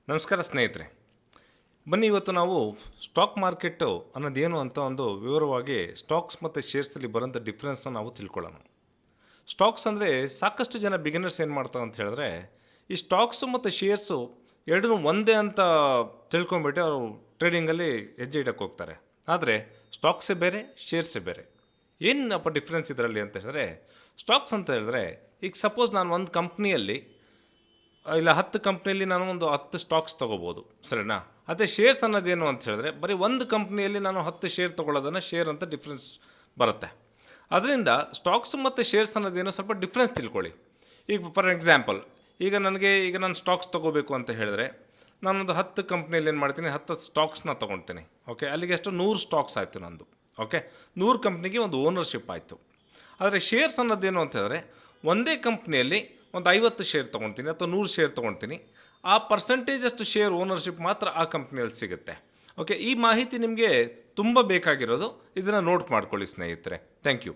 ನಮಸ್ಕಾರ ಸ್ನೇಹಿತರೆ, ಬನ್ನಿ ಇವತ್ತು ನಾವು ಸ್ಟಾಕ್ ಮಾರ್ಕೆಟು ಅನ್ನೋದೇನು ಅಂತ ಒಂದು ವಿವರವಾಗಿ ಸ್ಟಾಕ್ಸ್ ಮತ್ತು ಶೇರ್ಸಲ್ಲಿ ಬರೋಂಥ ಡಿಫ್ರೆನ್ಸ್ನ ನಾವು ತಿಳ್ಕೊಳ್ಳೋಣ. ಸ್ಟಾಕ್ಸ್ ಅಂದರೆ ಸಾಕಷ್ಟು ಜನ ಬಿಗಿನರ್ಸ್ ಏನು ಮಾಡ್ತಾರೆ ಅಂತ ಹೇಳಿದ್ರೆ, ಈ ಸ್ಟಾಕ್ಸು ಮತ್ತು ಶೇರ್ಸು ಎರಡೂ ಒಂದೇ ಅಂತ ತಿಳ್ಕೊಂಬಿಟ್ಟು ಅವರು ಟ್ರೇಡಿಂಗಲ್ಲಿ ಹೆಜ್ಜೆ ಇಡಕ್ಕೆ ಹೋಗ್ತಾರೆ. ಆದರೆ ಸ್ಟಾಕ್ಸೇ ಬೇರೆ, ಶೇರ್ಸೇ ಬೇರೆ. ಏನಪ್ಪ ಡಿಫ್ರೆನ್ಸ್ ಇದರಲ್ಲಿ ಅಂತ ಹೇಳಿದ್ರೆ, ಸ್ಟಾಕ್ಸ್ ಅಂತ ಹೇಳಿದ್ರೆ ಈಗ ಸಪೋಸ್ ನಾನು ಒಂದು ಕಂಪ್ನಿಯಲ್ಲಿ ಇಲ್ಲ 10 ಕಂಪ್ನಿಯಲ್ಲಿ ನಾನು ಒಂದು 10 ಸ್ಟಾಕ್ಸ್ ತೊಗೋಬೋದು, ಸರಿನಾ? ಅದೇ ಶೇರ್ಸ್ ಅನ್ನೋದೇನು ಅಂತ ಹೇಳಿದ್ರೆ ಬರೀ ಒಂದು ಕಂಪ್ನಿಯಲ್ಲಿ ನಾನು 10 ಶೇರ್ ತೊಗೊಳ್ಳೋದನ್ನು ಶೇರ್ ಅಂತ ಡಿಫ್ರೆನ್ಸ್ ಬರುತ್ತೆ. ಅದರಿಂದ ಸ್ಟಾಕ್ಸ್ ಮತ್ತು ಶೇರ್ಸ್ ಅನ್ನೋದೇನು ಸ್ವಲ್ಪ ಡಿಫ್ರೆನ್ಸ್ ತಿಳ್ಕೊಳ್ಳಿ. ಈಗ ಫಾರ್ ಎಕ್ಸಾಂಪಲ್, ಈಗ ನಾನು ಸ್ಟಾಕ್ಸ್ ತೊಗೋಬೇಕು ಅಂತ ಹೇಳಿದ್ರೆ ನಾನೊಂದು 10 ಕಂಪ್ನಿಯಲ್ಲಿ ಏನು ಮಾಡ್ತೀನಿ, 10 ಸ್ಟಾಕ್ಸ್ನ ತೊಗೊಳ್ತೀನಿ. ಓಕೆ, ಅಲ್ಲಿಗೆ ಎಷ್ಟು 100 ಸ್ಟಾಕ್ಸ್ ಆಯಿತು ನಂದು. ಓಕೆ, 100 ಕಂಪ್ನಿಗೆ ಒಂದು ಓನರ್ಶಿಪ್ ಆಯಿತು. ಆದರೆ ಶೇರ್ಸ್ ಅನ್ನೋದೇನು ಅಂತ ಹೇಳಿದ್ರೆ ಒಂದೇ ಕಂಪ್ನಿಯಲ್ಲಿ ಒಂದು 50 ಶೇರ್ ತೊಗೊಳ್ತೀನಿ ಅಥವಾ 100 ಶೇರ್ ತೊಗೊಳ್ತೀನಿ. ಆ ಪರ್ಸೆಂಟೇಜಷ್ಟು ಶೇರ್ ಓನರ್ಶಿಪ್ ಮಾತ್ರ ಆ ಕಂಪ್ನಿಯಲ್ಲಿ ಸಿಗುತ್ತೆ. ಓಕೆ, ಈ ಮಾಹಿತಿ ನಿಮಗೆ ತುಂಬ ಬೇಕಾಗಿರೋದು. ಇದನ್ನು ನೋಟ್ ಮಾಡ್ಕೊಳ್ಳಿ ಸ್ನೇಹಿತರೆ. Thank you.